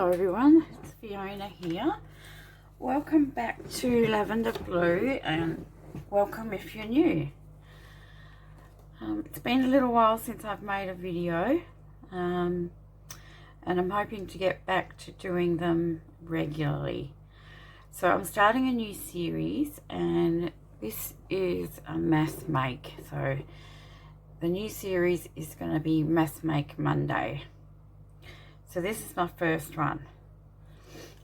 Hello everyone, it's Fiona here. Welcome back to Lavender Blu and welcome if you're new. It's been a little while since I've made a video and I'm hoping to get back to doing them regularly. So I'm starting a new series and this is a mass make. So the new series is going to be Mass Make Monday. So this is my first one,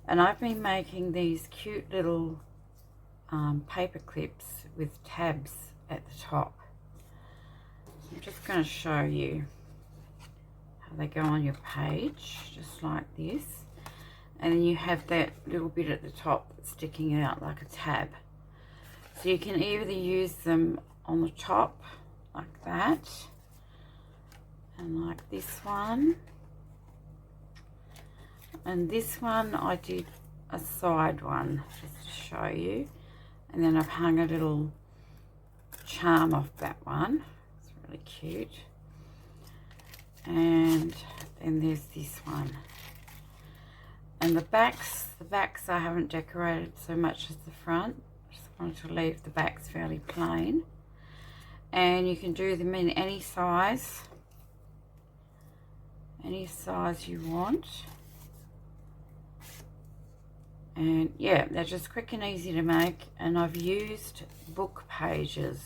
and I've been making these cute little paper clips with tabs at the top. So I'm just going to show you how they go on your page, just like this, and then you have that little bit at the top sticking out like a tab. So you can either use them on the top like that, and like this one. And this one I did a side one just to show you, and then I've hung a little charm off that one. It's really cute. And then there's this one. And the backs I haven't decorated so much as the front. I just wanted to leave the backs fairly plain. And you can do them in any size you want. And yeah, they're just quick and easy to make, and I've used book pages.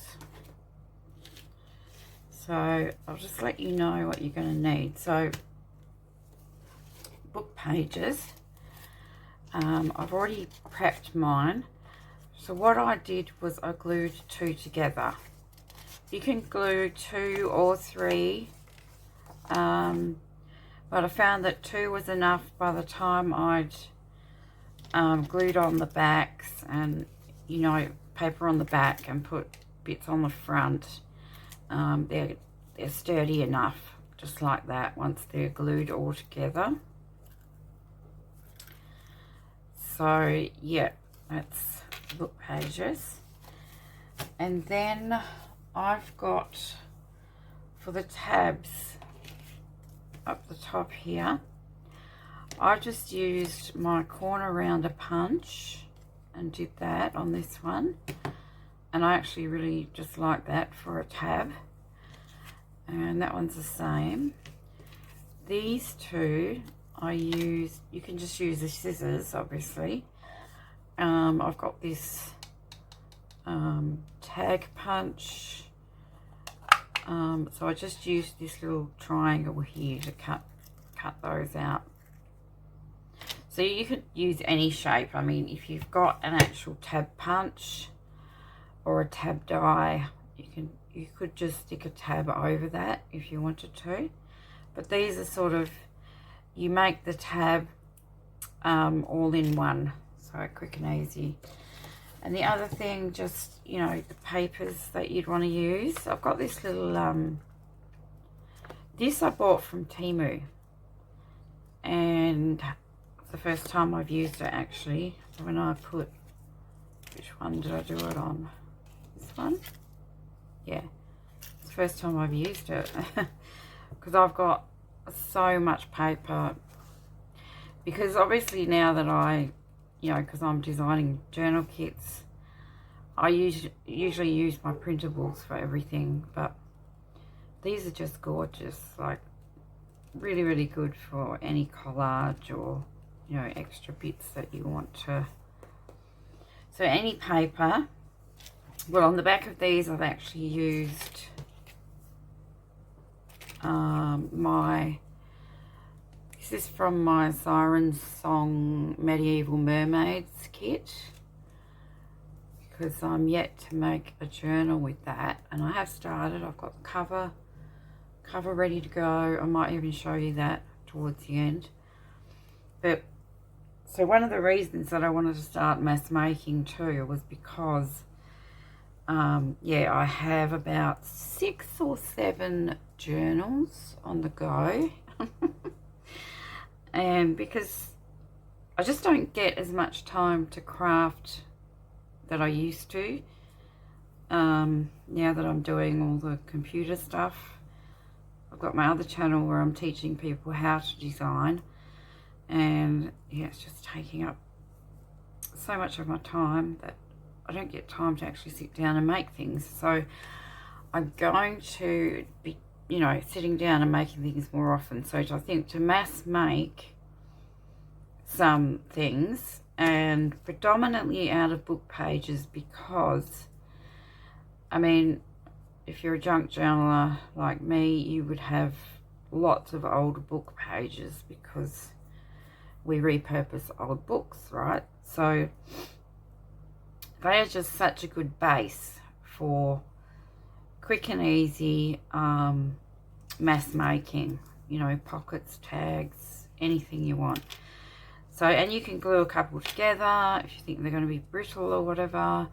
So I'll just let you know what you're going to need. So book pages, I've already prepped mine. So what I did was I glued two together. You can glue two or three, but I found that two was enough by the time I'd glued on the backs and, you know, paper on the back and put bits on the front. They're sturdy enough, just like that, once they're glued all together. So yeah, that's book pages. And then I've got, for the tabs up the top here, I just used my corner rounder punch and did that on this one, and I actually really just like that for a tab, and that one's the same. These two I used, you can just use the scissors obviously. I've got this tag punch, so I just used this little triangle here to cut those out. So you could use any shape. I mean, if you've got an actual tab punch or a tab die, you could just stick a tab over that if you wanted to. But these are sort of, you make the tab all in one, so quick and easy. And the other thing, just, you know, the papers that you'd want to use. I've got this little, this I bought from Temu, and the first time I've used it actually. When I put, which one did I do it on? This one? Yeah, it's the first time I've used it because I've got so much paper, because obviously now that I, you know, because I'm designing journal kits, I usually use my printables for everything, but these are just gorgeous, like really, really good for any collage or, you know, extra bits that you want to. So any paper. Well, on the back of these I've actually used this is from my Siren Song Medieval Mermaids kit, because I'm yet to make a journal with that, and I have started. I've got the cover ready to go. I might even show you that towards the end. But so one of the reasons that I wanted to start mass making too was because yeah, I have about 6 or 7 journals on the go. And because I just don't get as much time to craft that I used to, now that I'm doing all the computer stuff. I've got my other channel where I'm teaching people how to design, and yeah, it's just taking up so much of my time that I don't get time to actually sit down and make things. So I'm going to be, you know, sitting down and making things more often. So I think to mass make some things, and predominantly out of book pages, because I mean, if you're a junk journaler like me, you would have lots of old book pages because we repurpose old books, right? So they are just such a good base for quick and easy mass making, you know, pockets, tags, anything you want. So, and you can glue a couple together if you think they're going to be brittle or whatever,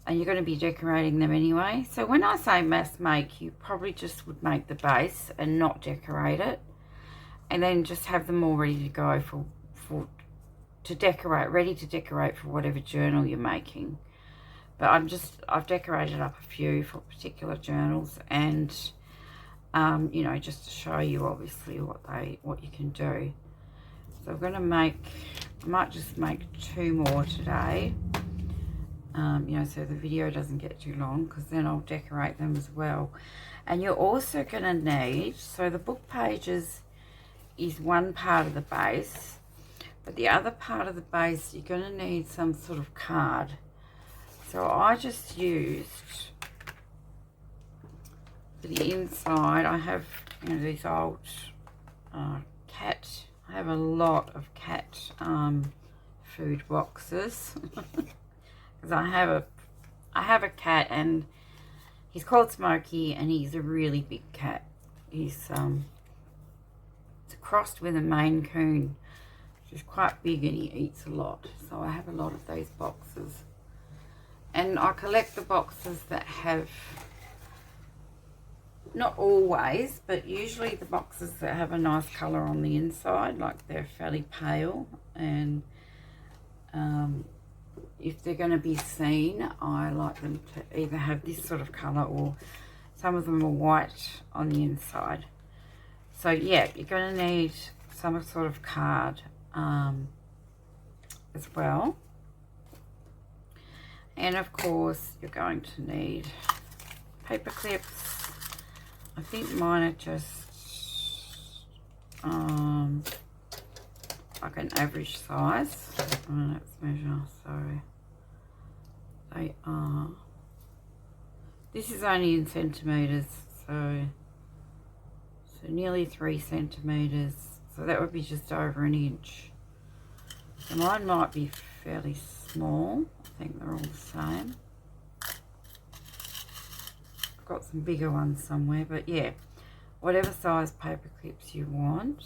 and you're going to be decorating them anyway. So when I say mass make, you probably just would make the base and not decorate it, and then just have them all ready to go to decorate, ready to decorate for whatever journal you're making. But I've decorated up a few for particular journals, and you know, just to show you obviously what you can do. So I'm going to I might just make 2 more today, you know, so the video doesn't get too long, because then I'll decorate them as well. And you're also going to need, so the book pages is one part of the base, but the other part of the base, you're going to need some sort of card. So I just used, for the inside, I have, you know, these old cat, I have a lot of cat food boxes because I have a cat, and he's called Smokey, and he's a really big cat. He's it's crossed with a Maine Coon, which is quite big, and he eats a lot. So I have a lot of these boxes, and I collect the boxes that have, not always, but usually the boxes that have a nice colour on the inside, like they're fairly pale, and if they're going to be seen, I like them to either have this sort of colour, or some of them are white on the inside. So yeah, you're going to need some sort of card as well. And of course, you're going to need paper clips. I think mine are just like an average size. Let's measure. So they are, this is only in centimetres, so nearly 3 centimetres. So that would be just over an inch. So mine might be fairly small. I think they're all the same. Got some bigger ones somewhere, but yeah, whatever size paper clips you want.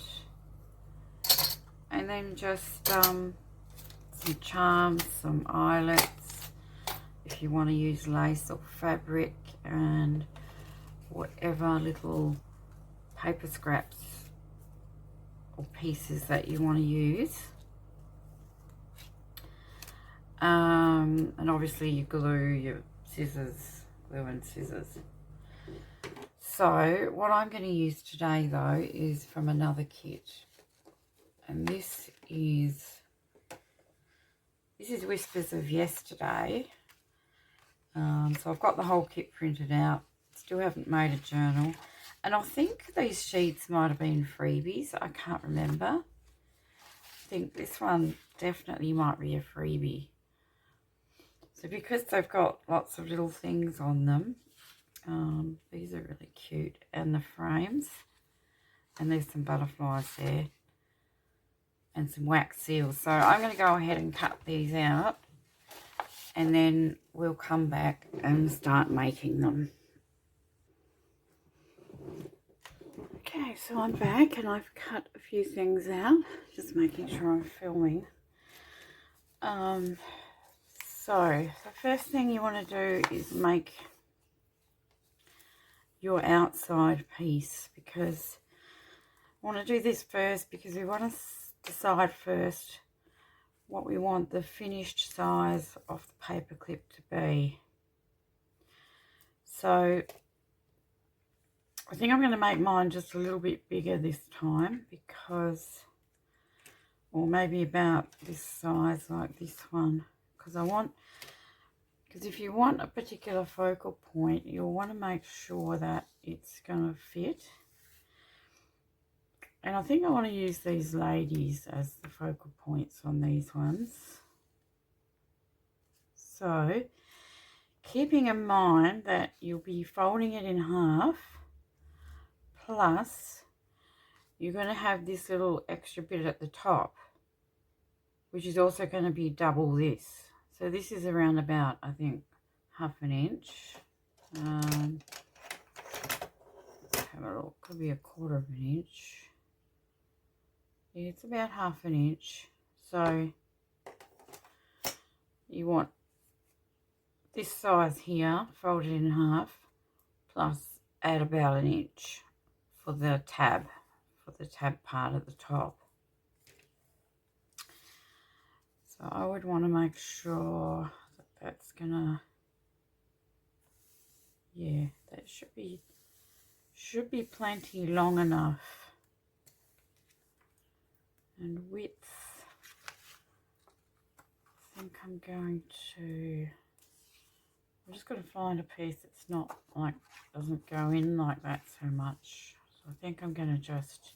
And then just some charms, some eyelets if you want to use lace or fabric, and whatever little paper scraps or pieces that you want to use. And obviously your glue, your scissors, glue and scissors. So what I'm going to use today though is from another kit, and this is Whispers of Yesterday. So I've got the whole kit printed out, still haven't made a journal, and I think these sheets might have been freebies, I can't remember. I think this one definitely might be a freebie. So because they've got lots of little things on them, these are really cute, and the frames, and there's some butterflies there and some wax seals. So I'm going to go ahead and cut these out, and then we'll come back and start making them. Okay, so I'm back and I've cut a few things out, just making sure I'm filming. So the first thing you want to do is make your outside piece, because I want to do this first because we want to decide first what we want the finished size of the paper clip to be. So I think I'm going to make mine just a little bit bigger this time, because or maybe about this size, like this one, because if you want a particular focal point, you'll want to make sure that it's going to fit. And I think I want to use these ladies as the focal points on these ones. So, keeping in mind that you'll be folding it in half, plus you're going to have this little extra bit at the top, which is also going to be double this. So this is around about, I think, 1/2 inch. Let's have a look. Could be 1/4 inch. Yeah, it's about 1/2 inch. So you want this size here folded in half, plus add about 1 inch for the tab part at the top. So I would want to make sure that that's gonna, yeah, that should be plenty long enough. And width, I think I'm just going to find a piece that's not like, doesn't go in like that so much. So I think I'm going to just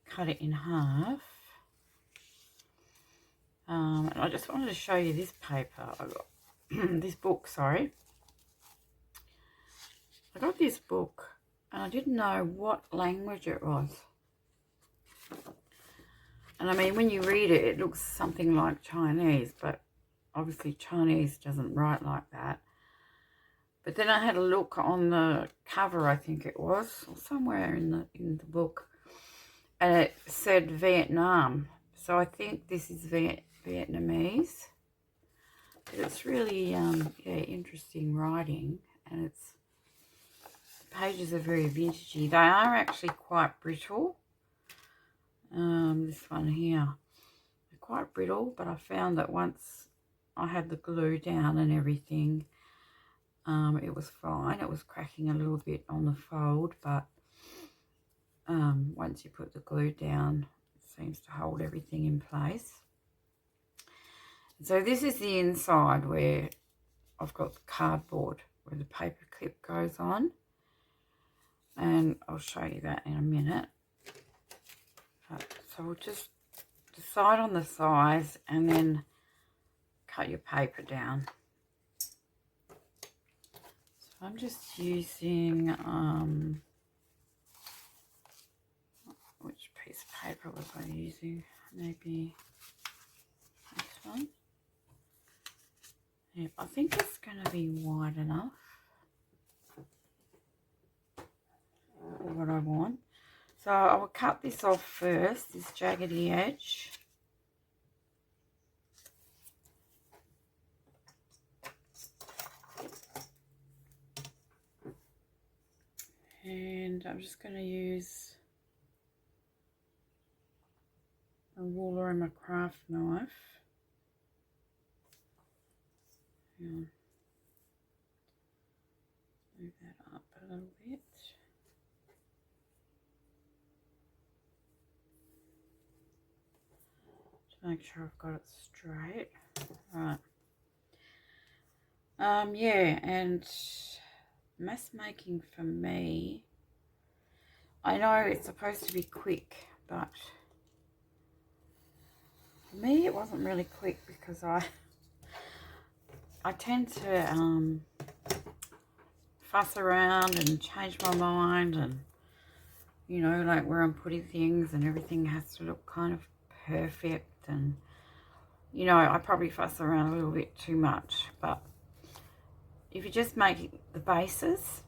cut it in half. And I just wanted to show you this paper I got, this book, sorry. I got this book and I didn't know what language it was. And I mean, when you read it, it looks something like Chinese, but obviously Chinese doesn't write like that. But then I had a look on the cover, I think it was, or somewhere in the book, and it said Vietnam. So I think this is Vietnamese. It's really yeah, interesting writing, and the pages are very vintagey. They are actually quite brittle. This one here, they're quite brittle, but I found that once I had the glue down and everything, it was fine. It was cracking a little bit on the fold, but once you put the glue down, it seems to hold everything in place. So this is the inside where I've got the cardboard where the paper clip goes on, and I'll show you that in a minute. So we'll just decide on the size and then cut your paper down. So I'm just using, which piece of paper was I using? Maybe this one. Yep, I think it's going to be wide enough for what I want. So I will cut this off first, this jaggedy edge. And I'm just going to use a ruler and my craft knife. Move that up a little bit. Make sure I've got it straight. Right. Yeah, and mess making for me, I know it's supposed to be quick, but for me it wasn't really quick because I tend to fuss around and change my mind, and you know, like where I'm putting things and everything has to look kind of perfect. And you know, I probably fuss around a little bit too much, but if you just make the bases,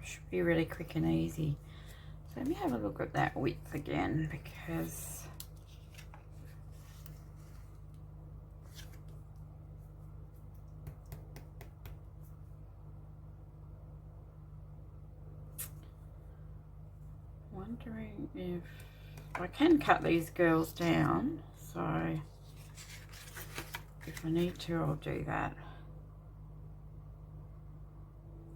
should be really quick and easy. So let me have a look at that width again, because wondering if I can cut these girls down, so if I need to, I'll do that.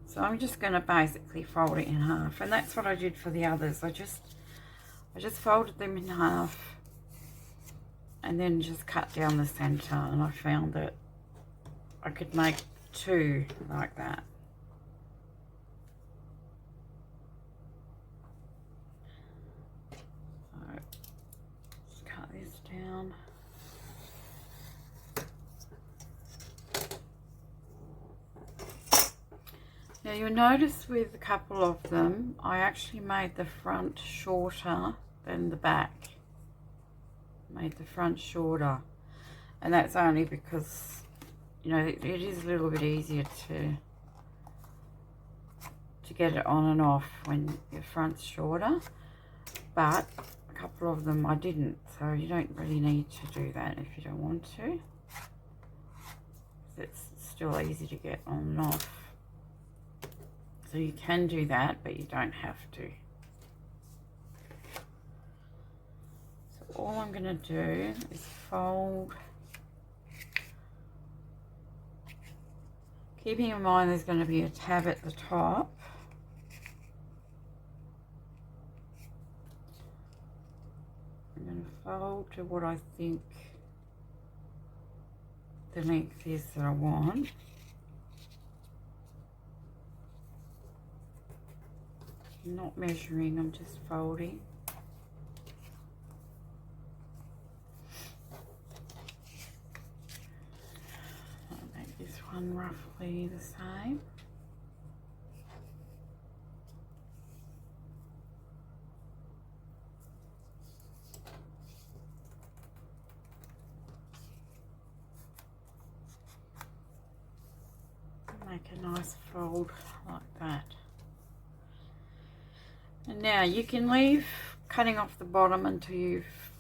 So I'm just going to basically fold it in half, and that's what I did for the others. I just I just folded them in half and then just cut down the center, and I found that I could make two like that. So just cut this down. Now you'll notice with a couple of them, I actually made the front shorter than the back. Made the front shorter, and that's only because, you know, it is a little bit easier to get it on and off when your front's shorter, but a couple of them I didn't, so you don't really need to do that if you don't want to. It's still easy to get on and off. So you can do that, but you don't have to. So all I'm going to do is fold. Keeping in mind there's going to be a tab at the top. I'm going to fold to what I think the length is that I want. I'm not measuring, I'm just folding. I'll make this one roughly the same. Make a nice fold like that. And now you can leave cutting off the bottom until you've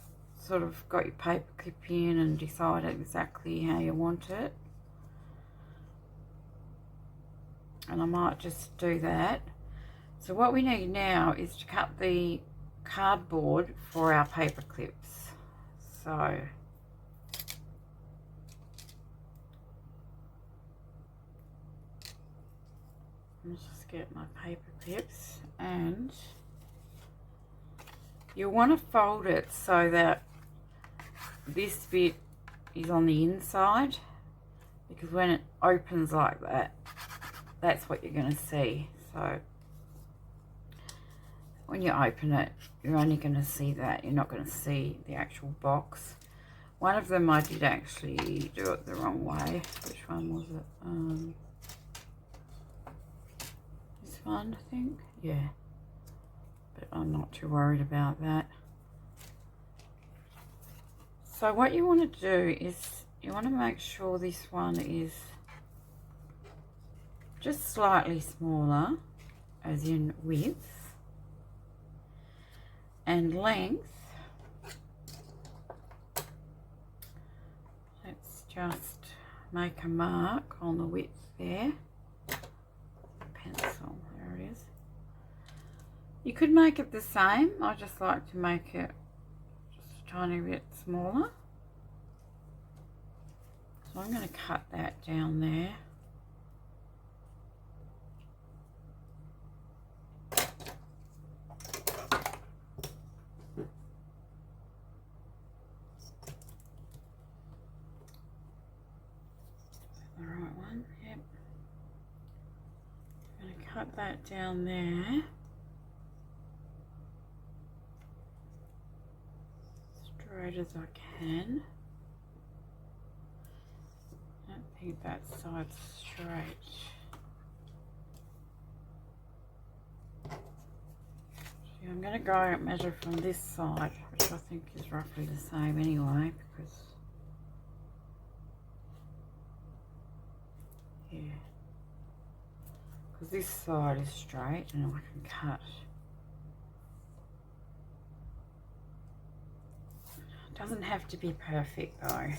sort of got your paper clip in and decided exactly how you want it. And I might just do that. So what we need now is to cut the cardboard for our paper clips. So let's just get my paper clips, and you'll want to fold it so that this bit is on the inside, because when it opens like that, that's what you're going to see. So when you open it, you're only going to see that. You're not going to see the actual box. One of them I did actually do it the wrong way. Which one was it? This one, I think. Yeah. But I'm not too worried about that. So what you want to do is you want to make sure this one is just slightly smaller, as in width, and length. Let's just make a mark on the width there. Pencil, there it is. You could make it the same. I just like to make it just a tiny bit smaller. So I'm going to cut that down there. The right one, yep. I'm going to cut that down there. Straight as I can. I don't think that side's straight. So I'm going to go and measure from this side, which I think is roughly the same anyway, because yeah, because this side is straight and I can cut. It doesn't have to be perfect though.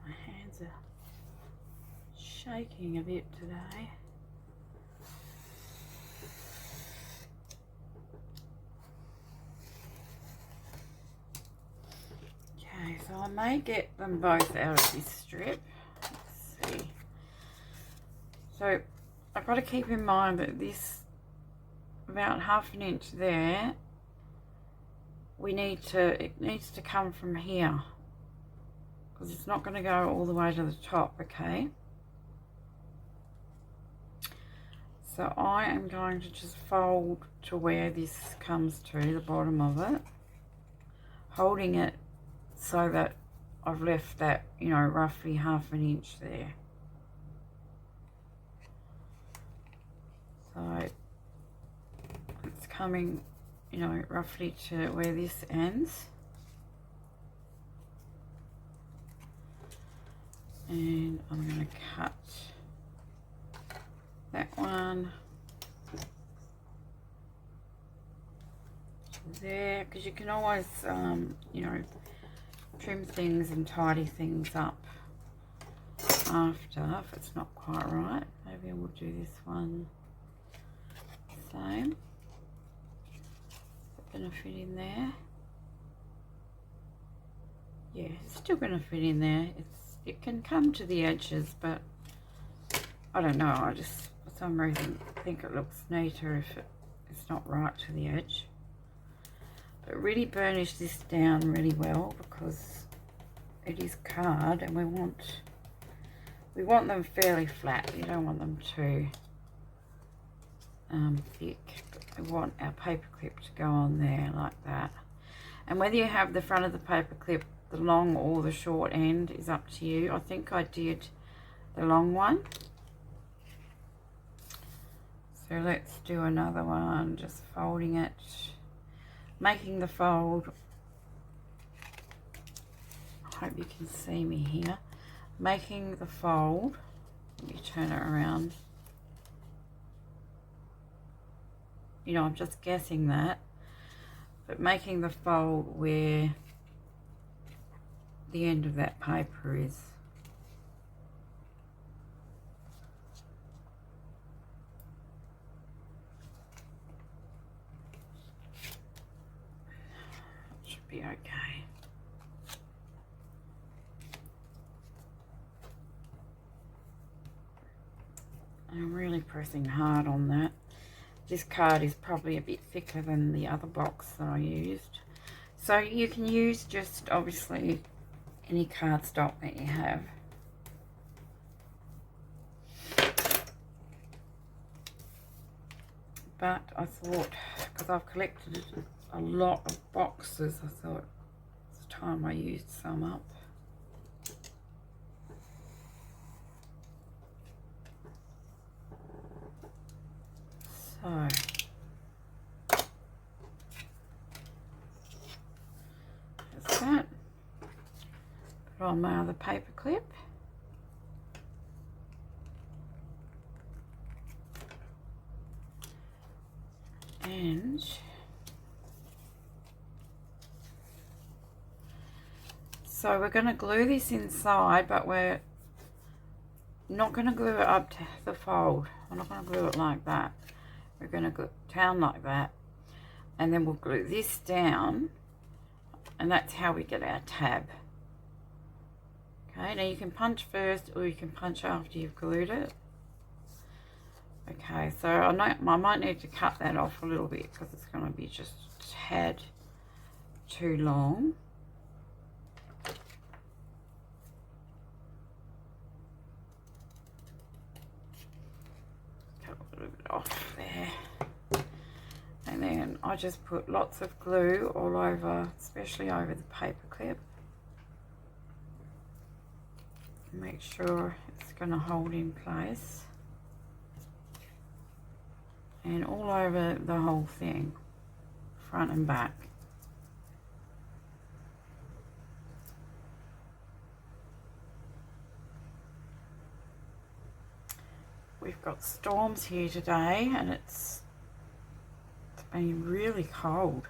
My hands are shaking a bit today. Okay, so I may get them both out of this strip. Let's see. So I've got to keep in mind that this, about 1/2 inch there, it needs to come from here, because it's not going to go all the way to the top, okay? So I am going to just fold to where this comes to, the bottom of it, holding it so that I've left that, you know, roughly 1/2 inch there. So it's coming, you know, roughly to where this ends. And I'm going to cut that one to there, because you can always, you know, trim things and tidy things up after if it's not quite right. Maybe I will do this one the same. Is it going to fit in there? Yeah, it's still going to fit in there. It can come to the edges, but I don't know, I just for some reason think it looks neater if it's not right to the edge. But really burnish this down really well, because it is card and we want them fairly flat. You don't want them too thick. We want our paper clip to go on there like that. And whether you have the front of the paper clip, the long or the short end, is up to you. I think I did the long one. So let's do another one, just folding it, making the fold. I hope you can see me here. Making the fold, let me turn it around. You know, I'm just guessing that, but making the fold where the end of that paper is. Should be okay. I'm really pressing hard on that. This card is probably a bit thicker than the other box that I used. So you can use just obviously any cardstock that you have. But I thought, because I've collected a lot of boxes, I thought it's time I used some up. So that's that. Put on my other paper clip. And so we're going to glue this inside, but we're not going to glue it up to the fold. I'm not going to glue it like that. We're going to glue it down like that, and then we'll glue this down, and that's how we get our tab. Okay, now you can punch first or you can punch after you've glued it. Okay, so I might need to cut that off a little bit because it's going to be just a tad too long. Cut a little bit off there. And then I just put lots of glue all over, especially over the paper clip. Make sure it's going to hold in place. And all over the whole thing, front and back. We've got storms here today, and it's been really cold.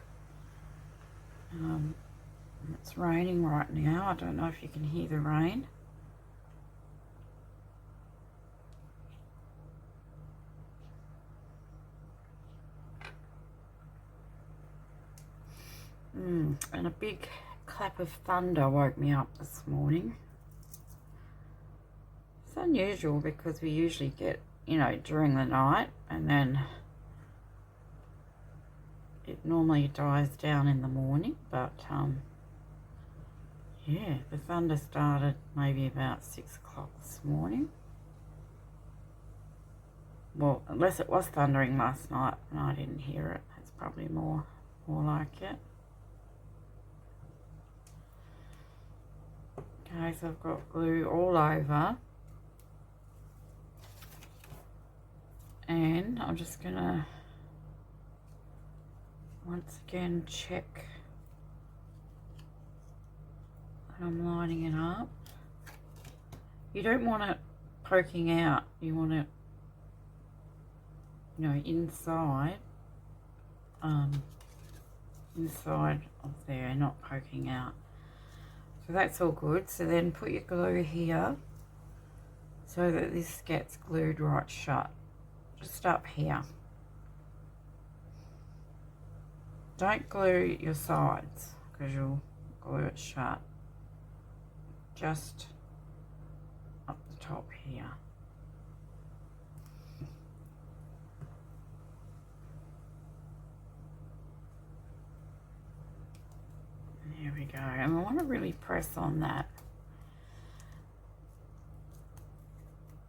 It's raining right now. I don't know if you can hear the rain. And a big clap of thunder woke me up this morning. It's unusual because we usually get you know, during the night, and then it normally dies down in the morning. But yeah, the thunder started maybe about 6 o'clock this morning. Well, unless it was thundering last night and I didn't hear it. It's probably more like it. Okay, so I've got glue all over. And I'm just gonna once again check that I'm lining it up. You don't want it poking out, you want it, you know, inside of there, not poking out. So that's all good. So then put your glue here so that this gets glued right shut, just up here. Don't glue your sides because you'll glue it shut. Just up the top here. There we go. And I want to really press on that.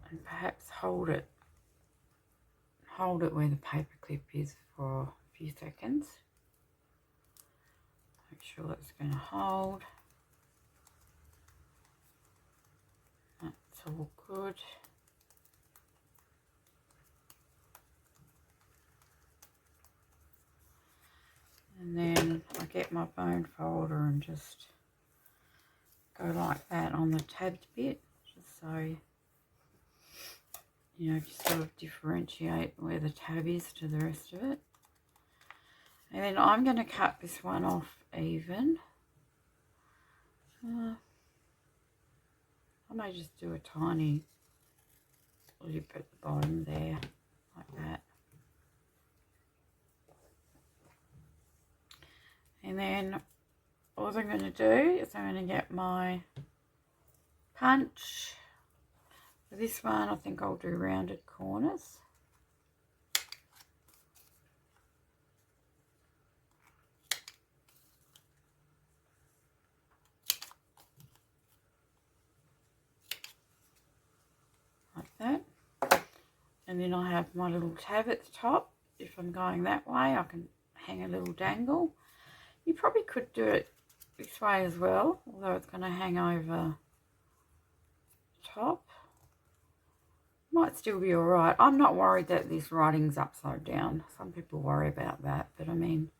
And perhaps hold it where the paper clip is for a few seconds. Make sure it's going to hold. That's all good. And then I get my bone folder and just go like that on the tabbed bit, just so, you know, just sort of differentiate where the tab is to the rest of it. And then I'm going to cut this one off even. I may just do a tiny lip at the bottom there, like that. And then all I'm going to do is I'm going to get my punch. For this one, I think I'll do rounded corners. Like that. And then I have my little tab at the top. If I'm going that way, I can hang a little dangle. You probably could do it this way as well, although it's going to hang over the top. Might still be alright. I'm not worried that this writing's upside down. Some people worry about that, but I mean,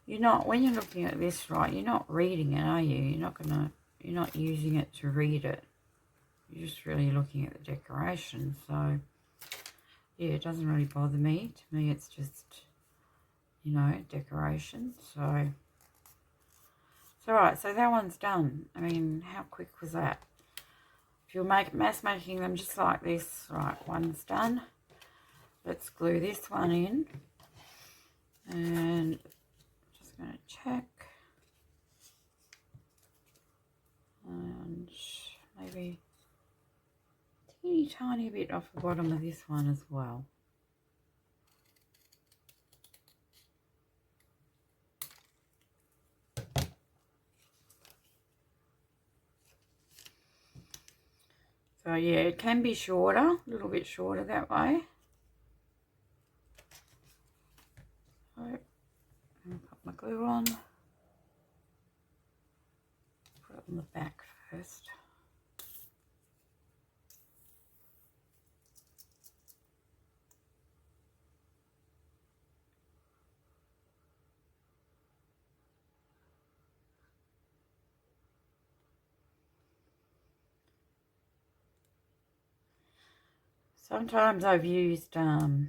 you're not, when you're looking at this, right, you're not reading it, are you? You're not using it to read it. You're just really looking at the decoration. So yeah, it doesn't really bother me. To me, it's just, you know, decoration. So it's alright. So that one's done. I mean, how quick was that? If you're mass making them just like this, right, one's done. Let's glue this one in. And I'm just going to check. And maybe a teeny tiny bit off the bottom of this one as well. So yeah, it can be shorter, a little bit shorter that way. So I'm going to put my glue on. Put it on the back first. Sometimes I've used the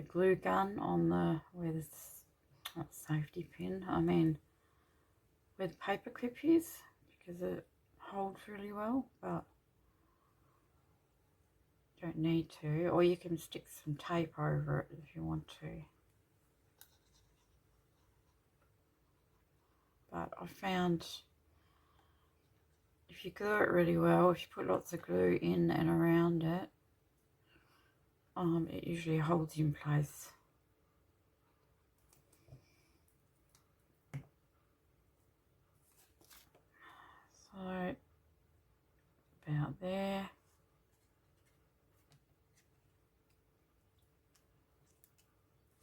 glue gun on the, where this, not safety pin, I mean where the paper clip is, because it holds really well, but don't need to. Or you can stick some tape over it if you want to. But I found if you glue it really well, if you put lots of glue in and around it, it usually holds in place. So about there.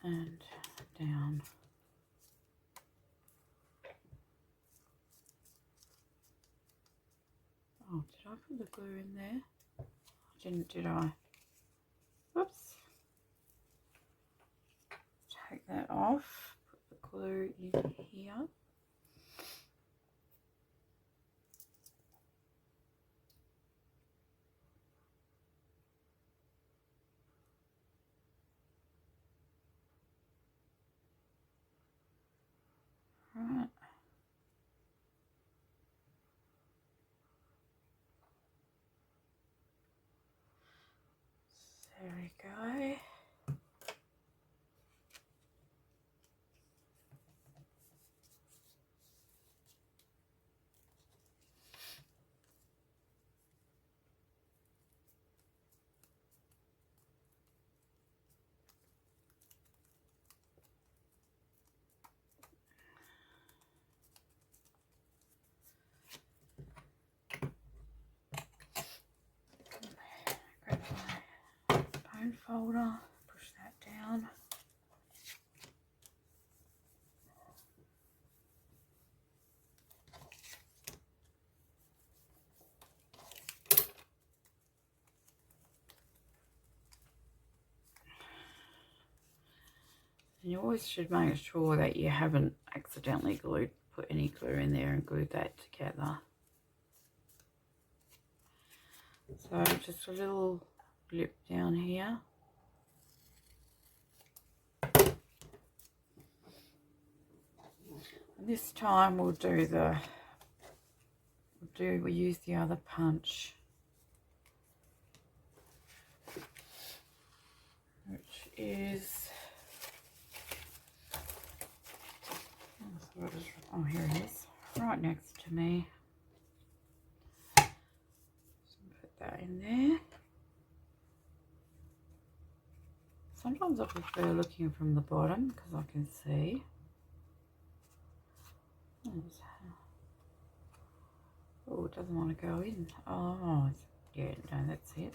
And down. Oh, did I put the glue in there? I didn't, did I? Whoops. Take that off. Put the glue in here. Right. There we go. Grab my bone folder, push that down. And you always should make sure that you haven't accidentally put any glue in there and glued that together. So just a little lip down here. And this time we'll use the other punch, which is, oh, here it is, right next to me. Just put that in there. Sometimes I prefer looking from the bottom because I can see. Oh, it doesn't want to go in. Oh, yeah, no, that's it.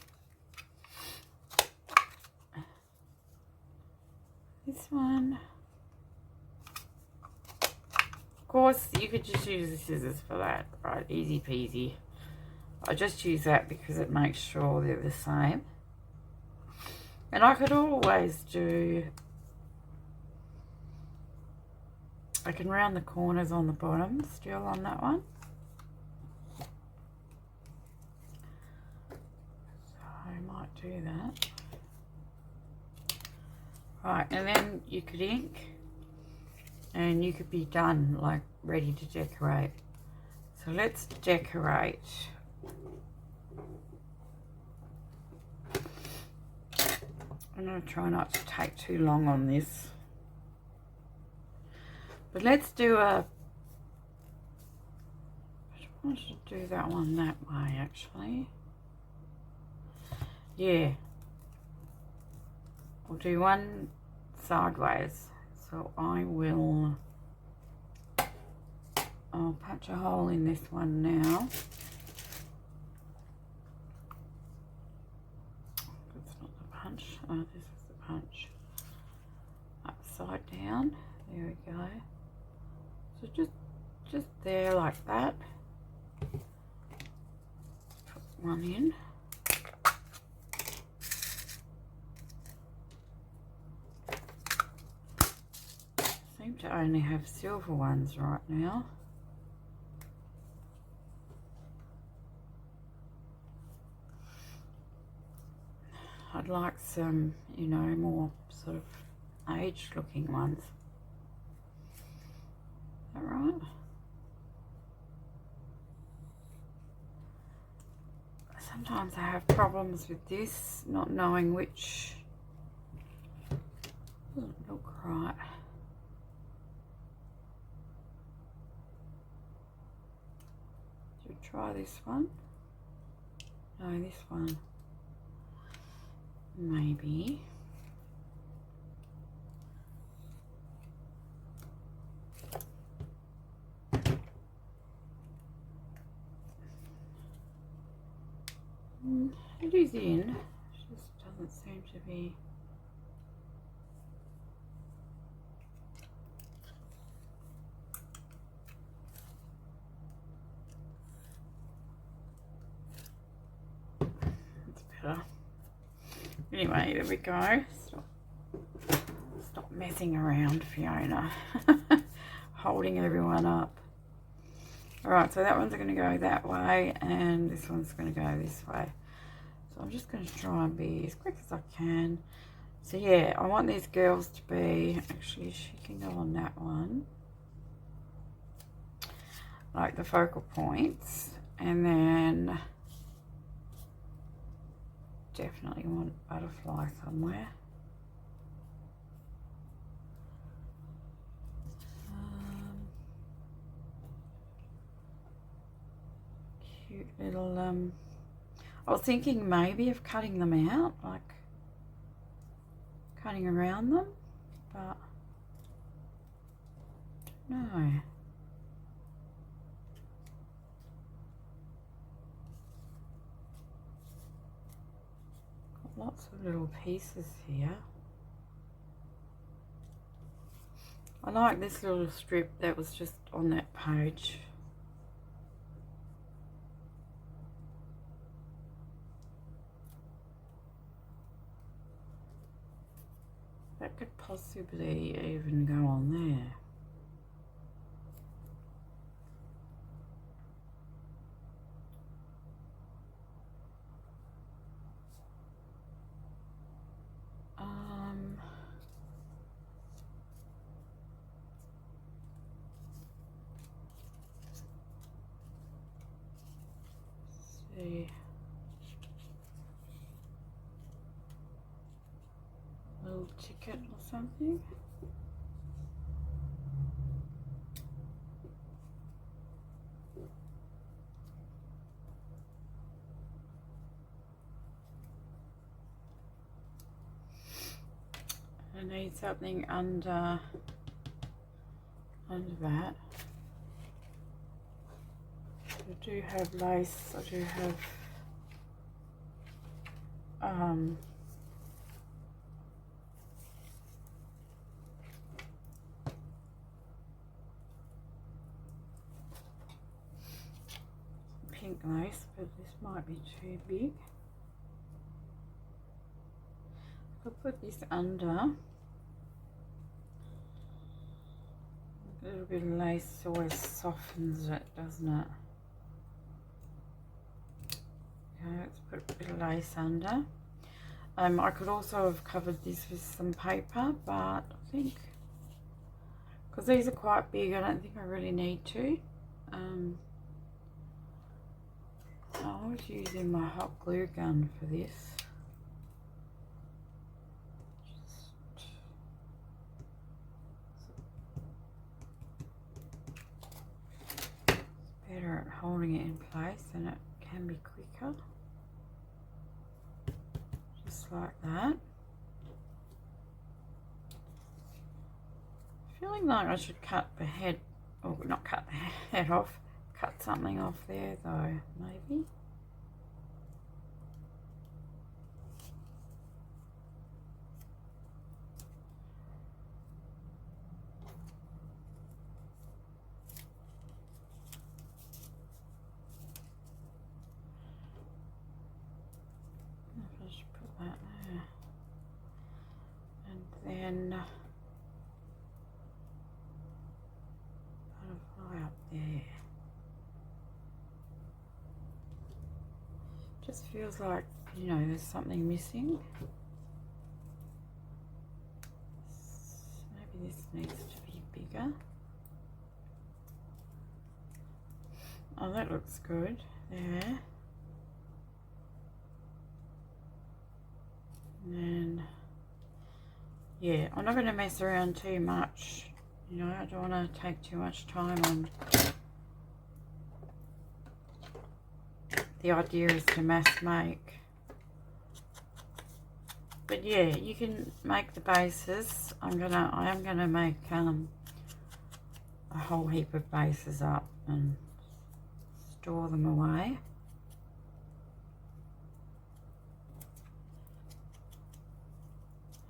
This one. Of course, you could just use the scissors for that, right? Easy peasy. I just use that because it makes sure they're the same. And I could always I can round the corners on the bottom still on that one. So I might do that. Right, and then you could ink and you could be done, like ready to decorate. So let's decorate. I'm going to try not to take too long on this. But let's do I should do that one that way actually. Yeah. We'll do one sideways. So I'll punch a hole in this one now. That's not the punch. Oh, this is the punch. Upside down. There we go. So just there like that. Put one in. Seem to only have silver ones right now. I'd like some, you know, more sort of aged looking ones. Is that right? Sometimes I have problems with this, not knowing which. Doesn't look right. Should try this one. No, this one. maybe. It is in, it just doesn't seem to be. It's better. Anyway, there we go. Stop messing around, Fiona. Holding everyone up. Alright, so that one's going to go that way, and this one's going to go this way. So I'm just going to try and be as quick as I can. So yeah, I want these girls to be, actually she can go on that one, like the focal points, and then definitely want a butterfly somewhere. Cute little, I was thinking maybe of cutting them out, like cutting around them, but no. Got lots of little pieces here. I like this little strip that was just on that page. That could possibly even go on there. See. Little ticket or something. I need something under that. I do have lace, I do have pink lace, but this might be too big. I'll put this under. A little bit of lace always softens it, doesn't it? Okay, let's put a bit of lace under. I could also have covered this with some paper, but I think, because these are quite big, I don't think I really need to. I was using my hot glue gun for this. It's better at holding it in place, and it can be quicker. Just like that. Feeling like I should cut the head, or not cut the head off, cut something off there though, maybe. I should put that there. And then butterfly up there. Just feels like, you know, there's something missing. Maybe this needs to be bigger. Oh, that looks good there. And then, yeah, I'm not going to mess around too much. You know, I don't want to take too much time on. The idea is to mass make. But yeah, you can make the bases. I am gonna make a whole heap of bases up and store them away.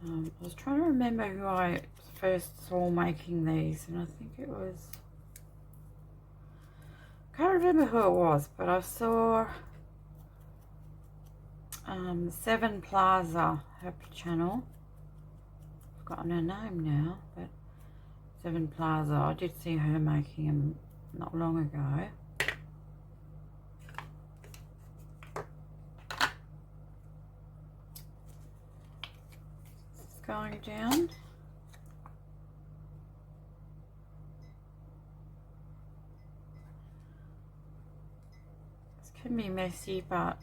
I was trying to remember who I first saw making these, and I think it was, can't remember who it was, but I saw Seven Plaza, her channel. I've forgotten her name now, but Seven Plaza, I did see her making them not long ago. It's going down. This can be messy, but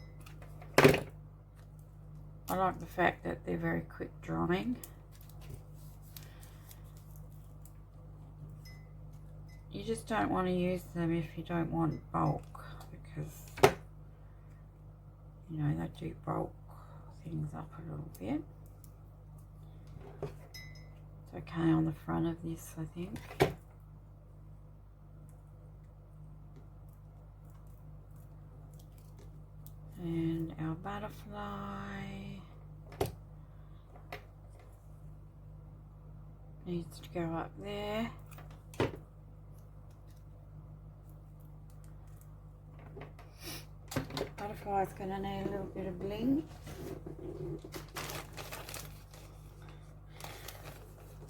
I like the fact that they're very quick drying. You just don't want to use them if you don't want bulk, because you know they do bulk things up a little bit. It's okay on the front of this, I think. And our butterfly needs to go up there. Butterfly's going to need a little bit of bling.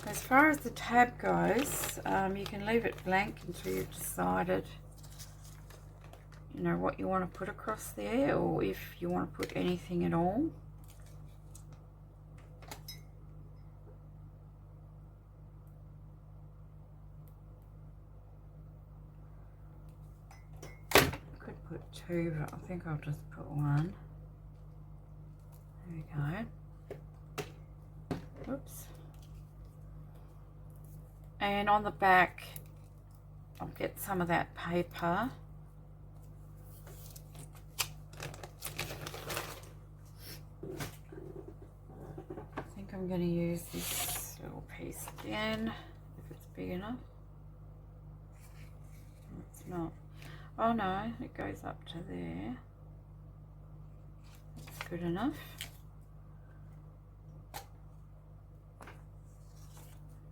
As far as the tab goes, you can leave it blank until you've decided, you know, what you want to put across there, or if you want to put anything at all. Could put two, but I think I'll just put one. There we go. Oops. And on the back, I'll get some of that paper. I think I'm going to use this little piece again, if it's big enough. It's not. Oh no, it goes up to there. That's good enough.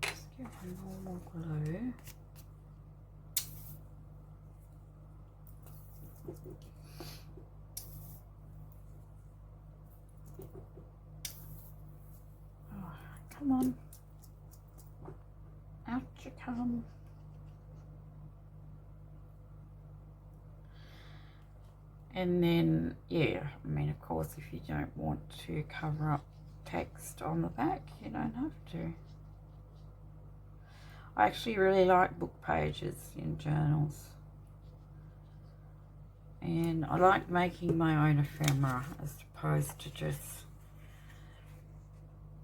Just get one normal glue. Oh, come on. Out you come. And then, yeah, I mean, of course, if you don't want to cover up text on the back, you don't have to. I actually really like book pages in journals. And I like making my own ephemera as opposed to just,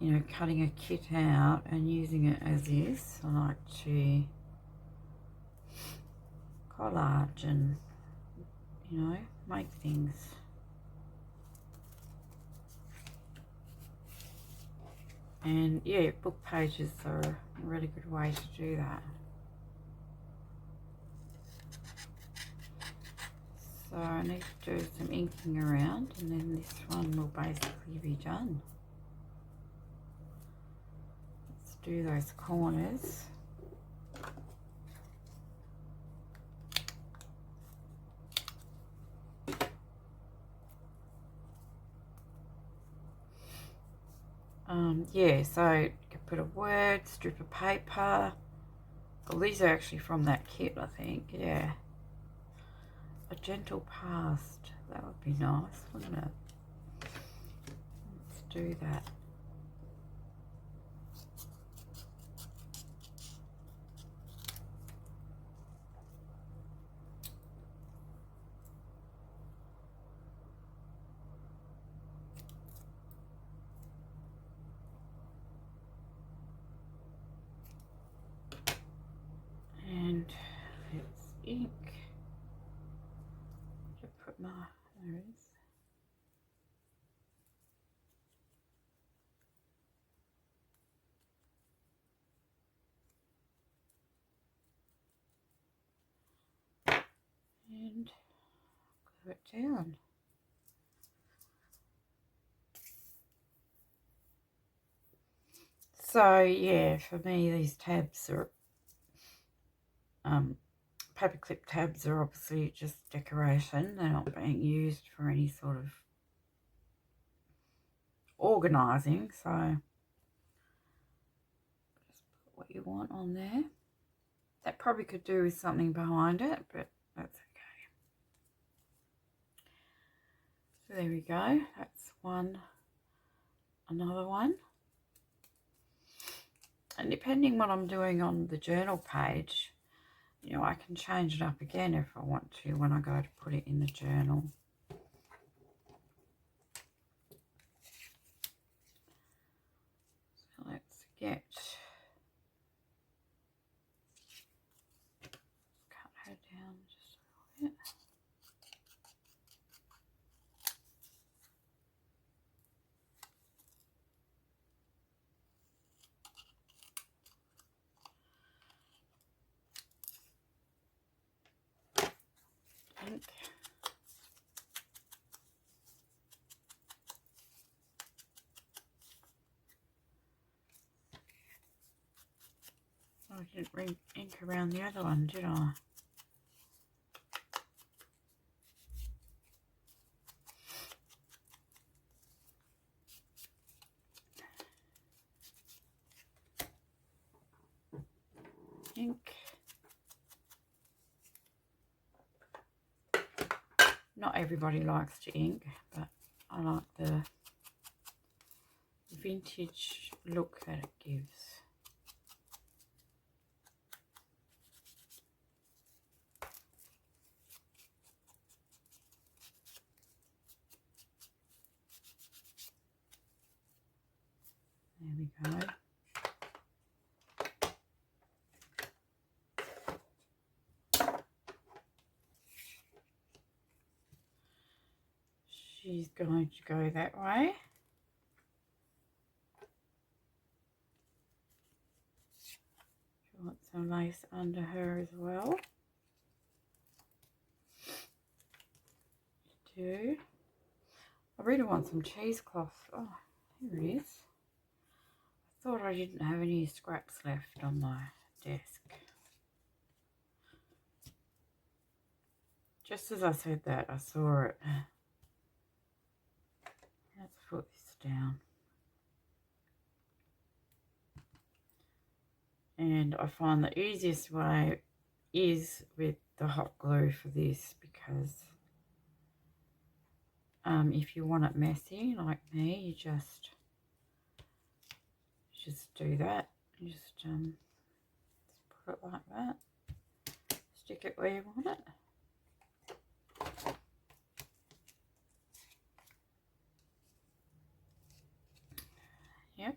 you know, cutting a kit out and using it as is. I like to collage and, you know, make things. And yeah, book pages are a really good way to do that. So I need to do some inking around, and then this one will basically be done. Let's do those corners. Yeah, so you can put a word, strip of paper. Well, these are actually from that kit, I think. Yeah. A gentle past. That would be nice, wouldn't it? Let's do that. And it's ink. Put my, there it is. and glue it down. So yeah, for me these tabs are paperclip tabs are obviously just decoration. They're not being used for any sort of organising, so just put what you want on there. That probably could do with something behind it, but that's okay. So there we go, that's one, another one. And depending what I'm doing on the journal page, you know, I can change it up again if I want to when I go to put it in the journal. So let's get, cut her down just a little bit. Ink. Oh, I didn't bring ink around the other one, did I? Ink. Not everybody likes to ink, but I like the vintage look that it gives. There we go. She's going to go that way. She wants some lace under her as well. Do. I really want some cheesecloth. Oh, here it is. I thought I didn't have any scraps left on my desk. Just as I said that, I saw it. Let's put this down. And I find the easiest way is with the hot glue for this, because if you want it messy like me, you just do that. You just put it like that. Stick it where you want it. Yep.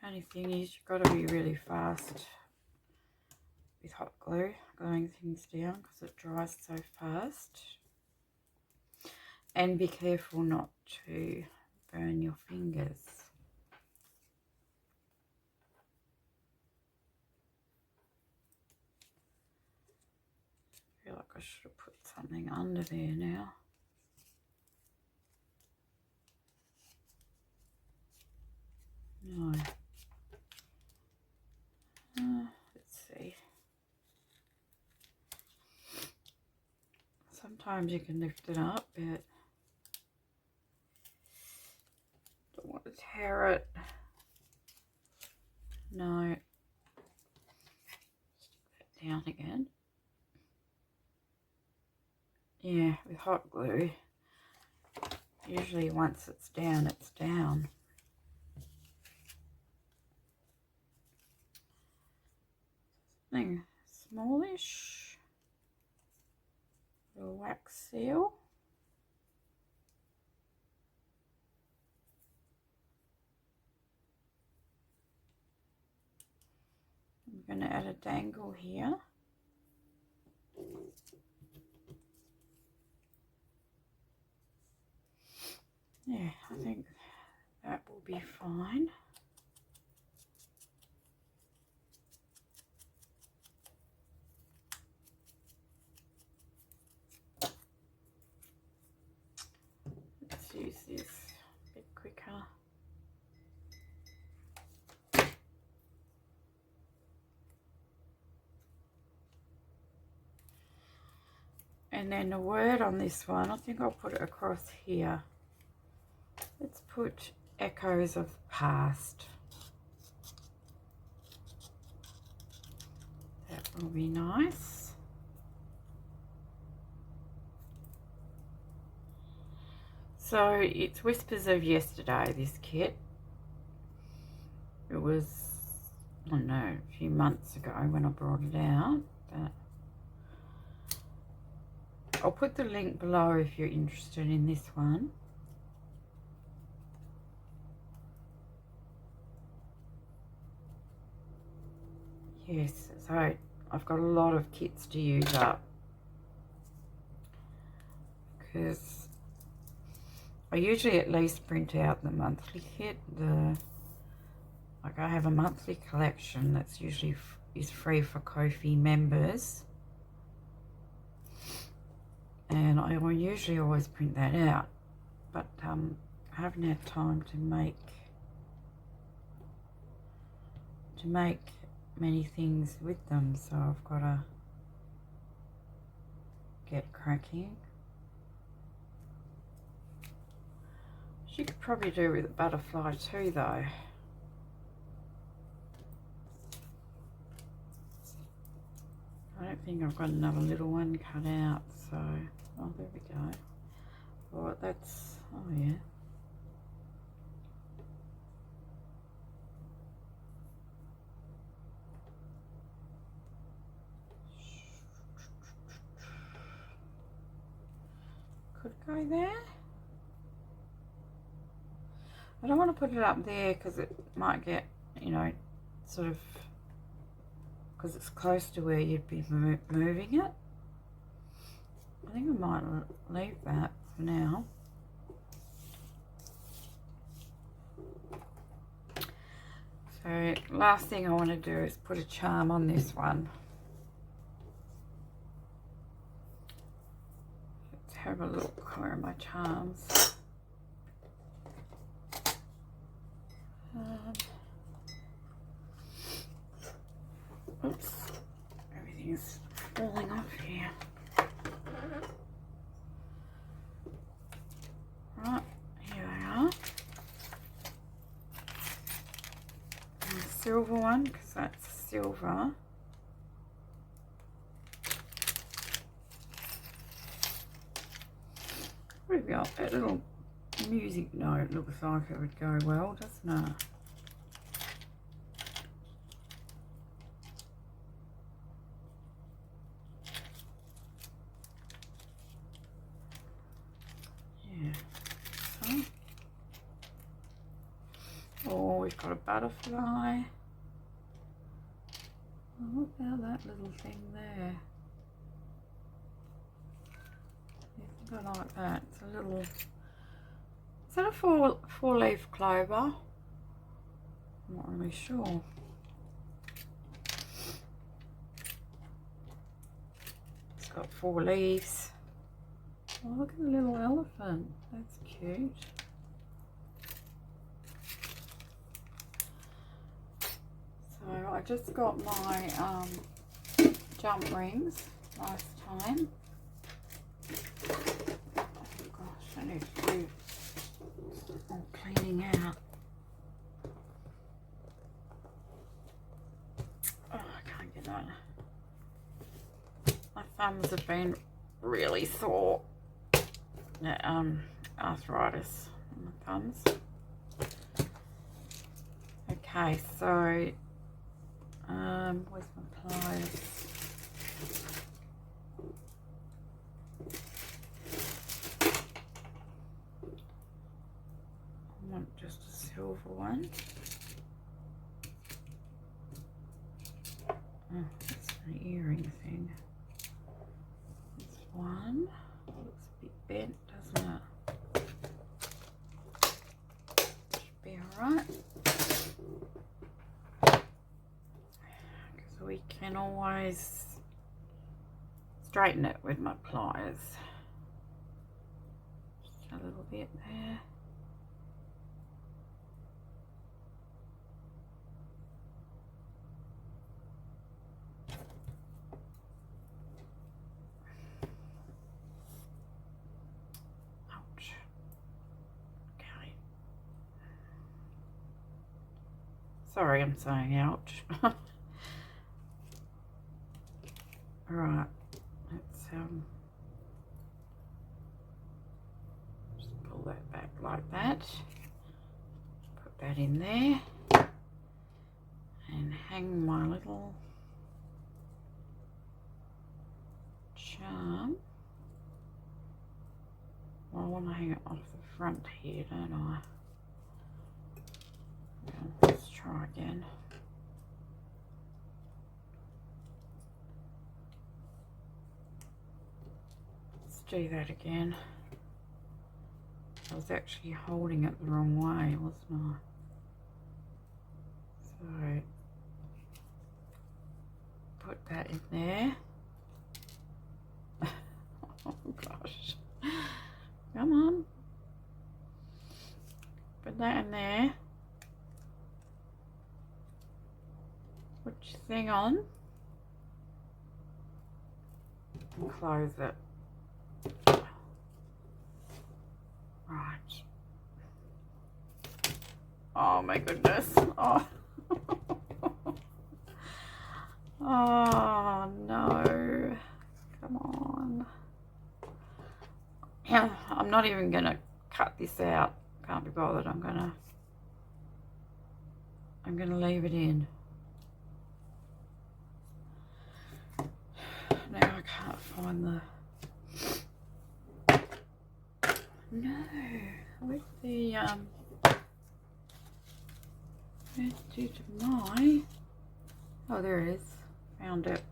Only thing is, you've got to be really fast with hot glue, gluing things down, because it dries so fast. And be careful not to burn your fingers. I feel like I should have put something under there now. No. Let's see. Sometimes you can lift it up, but don't want to tear it. No. Stick that down again. Yeah, with hot glue, usually once it's down, it's down. Something smallish. A wax seal. I'm going to add a dangle here. Yeah, I think that will be fine. Let's use this a bit quicker. And then the word on this one, I think I'll put it across here. Let's put echoes of the past. That will be nice. So it's Whispers of Yesterday, this kit. It was, I don't know, a few months ago when I brought it out, but I'll put the link below if you're interested in this one. Yes, so I've got a lot of kits to use up because I usually at least print out the monthly kit. Like I have a monthly collection that's usually is free for Ko-fi members, and I will usually always print that out, but I haven't had time to make many things with them, so I've got to get cracking. You could probably do with a butterfly too, though. I don't think I've got another little one cut out, so oh, there we go. Oh, that's, oh yeah. Could go there. I don't want to put it up there because it might get, you know, sort of, because it's close to where you'd be moving it. I think I might leave that for now. So last thing I want to do is put a charm on this one. Let's have a look. Where are my charms? Oops, everything's falling off here. Right, here they are. And the silver one, because that's silver. We've got that little music note. Looks like it would go well, doesn't it? Oh, we've got a butterfly. Oh, what about that little thing there? I think I like that. It's a little... Is that a four-leaf clover? I'm not really sure. It's got 4 leaves. Oh, look at the little elephant. That's cute. So I just got my jump rings last time. Oh gosh, I need to do more cleaning out. Oh, I can't get on. My thumbs have been really sore. Arthritis on my thumbs. Okay, so where's my pliers? I want just a silver one. Oh, that's an earring thing. This one looks a bit bent, doesn't it? we can always straighten it with my pliers. Just a little bit there. Ouch. Okay. Sorry, I'm saying ouch. Alright, let's just pull that back like that. Put that in there and hang my little charm. Well, I want to hang it off the front here, don't I? Well, let's try again. Do that again. I was actually holding it the wrong way, wasn't I? So put that in there. Oh gosh. Come on. Put that in there. Put your thing on. And close it. Right. Oh my goodness. Oh. Oh no. Come on. I'm not even gonna cut this out. Can't be bothered. I'm gonna leave it in. Now I can't find the no, where's the where did my, oh there it is, found it.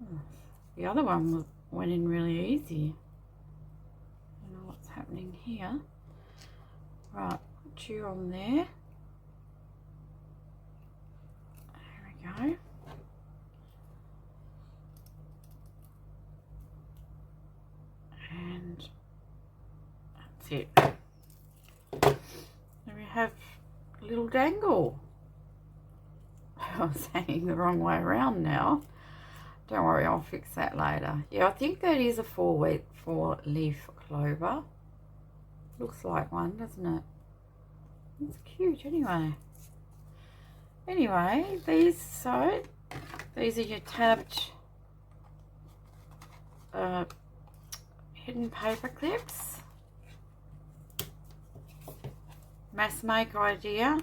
Oh, the other one went in really easy. I don't know what's happening here. Right, put you on there. There we go. And that's it. Then we have a little dangle. I was hanging the wrong way around now. Don't worry, I'll fix that later. Yeah, I think that is a four-leaf clover. Looks like one, doesn't it? It's cute anyway. Anyway, these are your tabbed hidden paper clips. Mass make idea.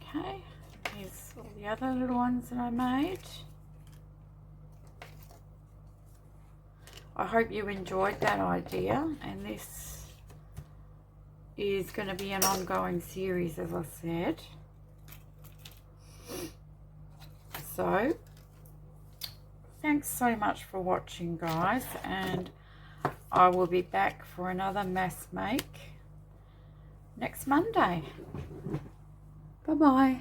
Okay, here's all the other little ones that I made. I hope you enjoyed that idea, and this is going to be an ongoing series, as I said. So thanks so much for watching, guys, and I will be back for another mass make next Monday. Bye bye.